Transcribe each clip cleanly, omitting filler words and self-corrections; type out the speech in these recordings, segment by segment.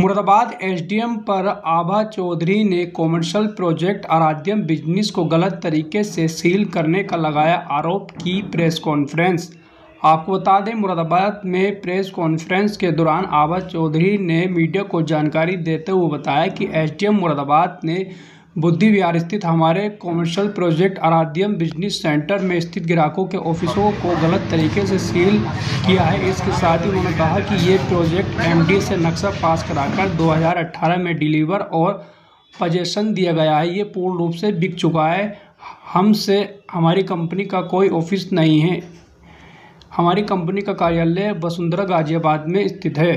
Moradabad SDM पर आभा चौधरी ने commercial project आराध्यम business को गलत तरीके से सील करने का लगाया आरोप की प्रेस कॉन्फ्रेंस। आपको बता दें, मुरादाबाद में प्रेस कॉन्फ्रेंस के दौरान आभा चौधरी ने मीडिया को जानकारी देते हुए बताया कि एसडीएम मुरादाबाद ने बुद्धि विहार स्थित हमारे कॉमर्शियल प्रोजेक्ट आराध्यम बिजनेस सेंटर में स्थित ग्राहकों के ऑफिसों को गलत तरीके से सील किया है। इसके साथ ही उन्होंने कहा कि ये प्रोजेक्ट एमडी से नक्शा पास कराकर 2018 में डिलीवर और पोजेसन दिया गया है। ये पूर्ण रूप से बिक चुका है। हमसे हमारी कंपनी का कोई ऑफिस नहीं है। हमारी कंपनी का कार्यालय वसुंधरा गाजियाबाद में स्थित है।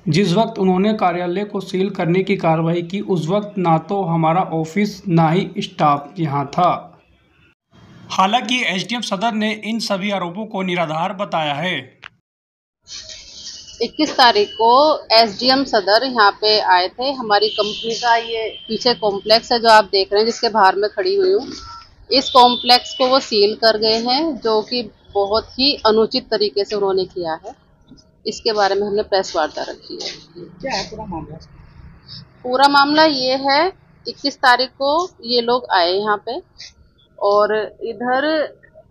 जिस वक्त उन्होंने कार्यालय को सील करने की कार्रवाई की, उस वक्त ना तो हमारा ऑफिस ना ही स्टाफ यहां था। हालांकि एसडीएम सदर ने इन सभी आरोपों को निराधार बताया है। 21 तारीख को एसडीएम सदर यहाँ पे आए थे। हमारी कंपनी का ये पीछे कॉम्प्लेक्स है जो आप देख रहे हैं, जिसके बाहर में खड़ी हुई हूँ। इस कॉम्प्लेक्स को वो सील कर गए हैं, जो कि बहुत ही अनुचित तरीके से उन्होंने किया है। इसके बारे में हमने प्रेस वार्ता रखी है। क्या है पूरा मामला? पूरा मामला ये है, 21 तारीख को ये लोग आए यहाँ पे और इधर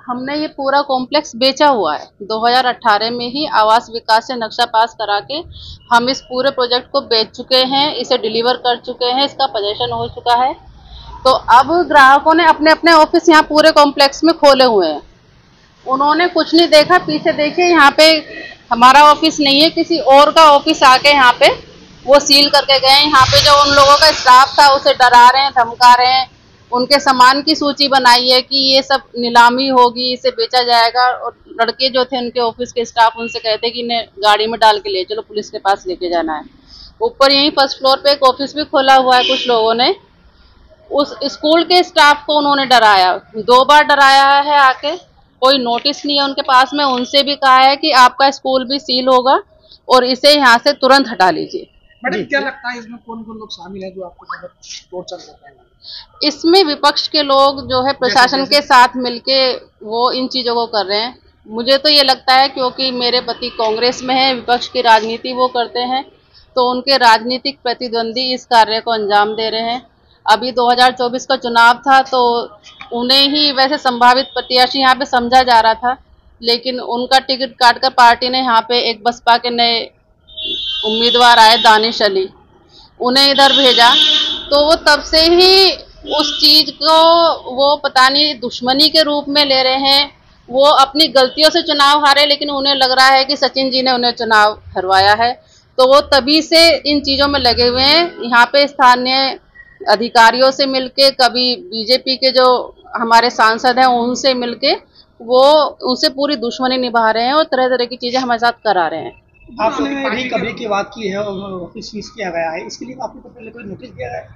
हमने ये पूरा कॉम्प्लेक्स बेचा हुआ है। 2018 में ही आवास विकास से नक्शा पास करा के हम इस पूरे प्रोजेक्ट को बेच चुके हैं, इसे डिलीवर कर चुके हैं, इसका पोजेसन हो चुका है। तो अब ग्राहकों ने अपने अपने ऑफिस यहाँ पूरे कॉम्प्लेक्स में खोले हुए हैं। उन्होंने कुछ नहीं देखा। पीछे देखिए, यहाँ पे हमारा ऑफिस नहीं है, किसी और का ऑफिस आके यहाँ पे वो सील करके गए। यहाँ पे जो उन लोगों का स्टाफ था उसे डरा रहे हैं, धमका रहे हैं। उनके सामान की सूची बनाई है कि ये सब नीलामी होगी, इसे बेचा जाएगा। और लड़के जो थे उनके ऑफिस के स्टाफ उनसे कहते कि इन्हें गाड़ी में डाल के ले चलो, पुलिस के पास लेके जाना है। ऊपर यहीं फर्स्ट फ्लोर पे एक ऑफिस भी खोला हुआ है। कुछ लोगों ने उस स्कूल के स्टाफ को उन्होंने डराया, 2 बार डराया है आके। कोई नोटिस नहीं है उनके पास में। उनसे भी कहा है कि आपका स्कूल भी सील होगा और इसे यहाँ से तुरंत हटा लीजिए। मैडम, क्या लगता है इसमें कौन कौन लोग शामिल हैं जो आपको टॉर्चर कर रहे हैं? इसमें विपक्ष के लोग जो है प्रशासन के साथ मिलके वो इन चीजों को कर रहे हैं। मुझे तो ये लगता है क्योंकि मेरे पति कांग्रेस में है, विपक्ष की राजनीति वो करते हैं, तो उनके राजनीतिक प्रतिद्वंदी इस कार्य को अंजाम दे रहे हैं। अभी 2024 का चुनाव था तो उन्हें ही वैसे संभावित प्रत्याशी यहाँ पे समझा जा रहा था, लेकिन उनका टिकट काटकर पार्टी ने यहाँ पे एक बसपा के नए उम्मीदवार आए, दानिश अली, उन्हें इधर भेजा। तो वो तब से ही उस चीज को वो पता नहीं दुश्मनी के रूप में ले रहे हैं। वो अपनी गलतियों से चुनाव हारे, लेकिन उन्हें लग रहा है कि सचिन जी ने उन्हें चुनाव हरवाया है। तो वो तभी से इन चीजों में लगे हुए हैं। यहाँ पे स्थानीय अधिकारियों से मिलके, कभी बीजेपी के जो हमारे सांसद हैं उनसे मिलके वो उनसे पूरी दुश्मनी निभा रहे हैं और तरह तरह की चीजें हमारे साथ करा रहे हैं। आपने रिकवरी की बात की है और ऑफिस सीज किया गया है, इसके लिए आपको पहले कोई नोटिस दिया है?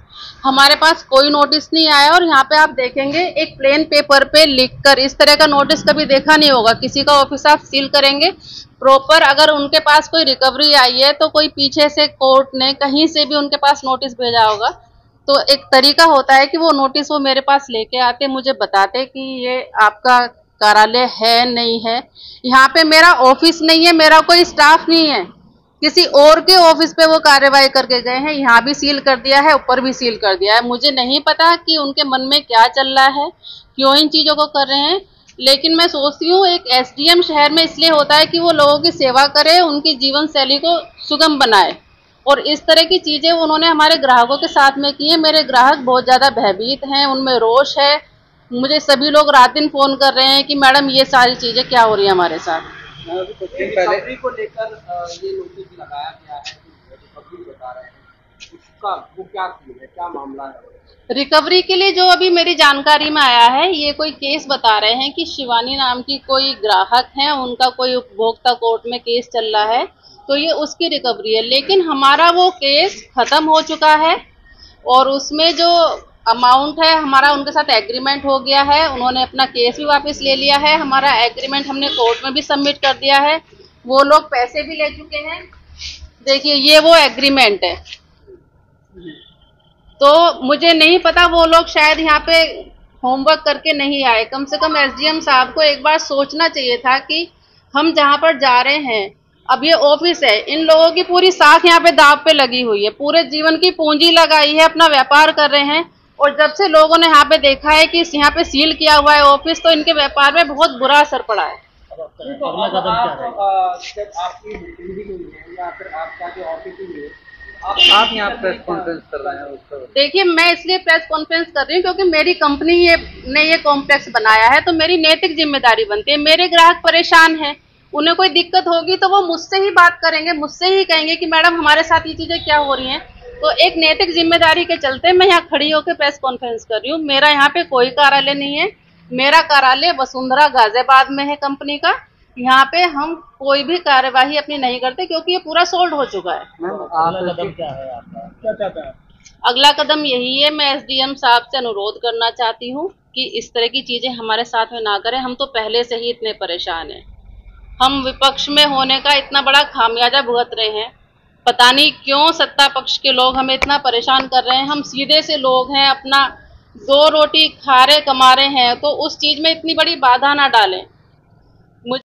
हमारे पास कोई नोटिस नहीं आया। और यहाँ पे आप देखेंगे एक प्लेन पेपर पे लिखकर, इस तरह का नोटिस कभी देखा नहीं होगा। किसी का ऑफिस आप सील करेंगे प्रॉपर, अगर उनके पास कोई रिकवरी आई है तो कोई पीछे से कोर्ट ने कहीं से भी उनके पास नोटिस भेजा होगा। तो एक तरीका होता है कि वो नोटिस वो मेरे पास लेके आते, मुझे बताते कि ये आपका कार्यालय है नहीं है। यहाँ पे मेरा ऑफिस नहीं है, मेरा कोई स्टाफ नहीं है, किसी और के ऑफिस पे वो कार्रवाई करके गए हैं। यहाँ भी सील कर दिया है, ऊपर भी सील कर दिया है। मुझे नहीं पता कि उनके मन में क्या चल रहा है, क्यों इन चीजों को कर रहे हैं। लेकिन मैं सोचती हूँ एक एसडीएम शहर में इसलिए होता है कि वो लोगों की सेवा करे, उनकी जीवन शैली को सुगम बनाए। और इस तरह की चीजें उन्होंने हमारे ग्राहकों के साथ में की है। मेरे ग्राहक बहुत ज्यादा भयभीत हैं, उनमें रोष है। मुझे सभी लोग रात दिन फोन कर रहे हैं कि मैडम ये सारी चीजें क्या हो रही है हमारे साथ। रिकवरी को लेकर ये नोटिस लगाया गया है, रिकवरी बता रहे हैं, उसका वो क्या सीन है, क्या मामला है? रिकवरी के लिए जो अभी मेरी जानकारी में आया है, ये कोई केस बता रहे हैं कि शिवानी नाम की कोई ग्राहक है, उनका कोई उपभोक्ता कोर्ट में केस चल रहा है, तो ये उसकी रिकवरी है। लेकिन हमारा वो केस खत्म हो चुका है और उसमें जो अमाउंट है हमारा उनके साथ एग्रीमेंट हो गया है। उन्होंने अपना केस भी वापस ले लिया है। हमारा एग्रीमेंट हमने कोर्ट में भी सबमिट कर दिया है। वो लोग पैसे भी ले चुके हैं। देखिए, ये वो एग्रीमेंट है। तो मुझे नहीं पता, वो लोग शायद यहाँ पे होमवर्क करके नहीं आए। कम से कम एसडीएम साहब को एक बार सोचना चाहिए था कि हम जहाँ पर जा रहे हैं अब ये ऑफिस है, इन लोगों की पूरी साख यहाँ पे दाव पे लगी हुई है, पूरे जीवन की पूंजी लगाई है, अपना व्यापार कर रहे हैं। और जब से लोगों ने यहाँ पे देखा है कि यहाँ पे सील किया हुआ है ऑफिस, तो इनके व्यापार में बहुत बुरा असर पड़ा है। तो अब आप जब आपकी बिल्डिंग हुई है या फिर आपका जो ऑफिस हुई है, आप यहाँ प्रेस कॉन्फ्रेंस कर रहे हैं उसका? देखिए, मैं इसलिए प्रेस कॉन्फ्रेंस कर रही हूँ क्योंकि मेरी कंपनी ने ये कॉम्प्लेक्स बनाया है, तो मेरी नैतिक जिम्मेदारी बनती है। मेरे ग्राहक परेशान हैं, उन्हें कोई दिक्कत होगी तो वो मुझसे ही बात करेंगे, मुझसे ही कहेंगे कि मैडम हमारे साथ ये चीजें क्या हो रही हैं। तो एक नैतिक जिम्मेदारी के चलते मैं यहाँ खड़ी होकर प्रेस कॉन्फ्रेंस कर रही हूँ। मेरा यहाँ पे कोई कार्यालय नहीं है, मेरा कार्यालय वसुंधरा गाजियाबाद में है कंपनी का। यहाँ पे हम कोई भी कार्यवाही अपनी नहीं करते क्योंकि ये पूरा सोल्ड हो चुका है। अगला कदम क्या है आपका, क्या चाहते हैं? अगला कदम यही है, मैं एसडीएम साहब से अनुरोध करना चाहती हूँ कि इस तरह की चीजें हमारे साथ में ना करें। हम तो पहले से ही इतने परेशान हैं, हम विपक्ष में होने का इतना बड़ा खामियाजा भुगत रहे हैं। पता नहीं क्यों सत्ता पक्ष के लोग हमें इतना परेशान कर रहे हैं। हम सीधे से लोग हैं, अपना 2 रोटी खा रहे कमा रहे हैं, तो उस चीज में इतनी बड़ी बाधा ना डालें।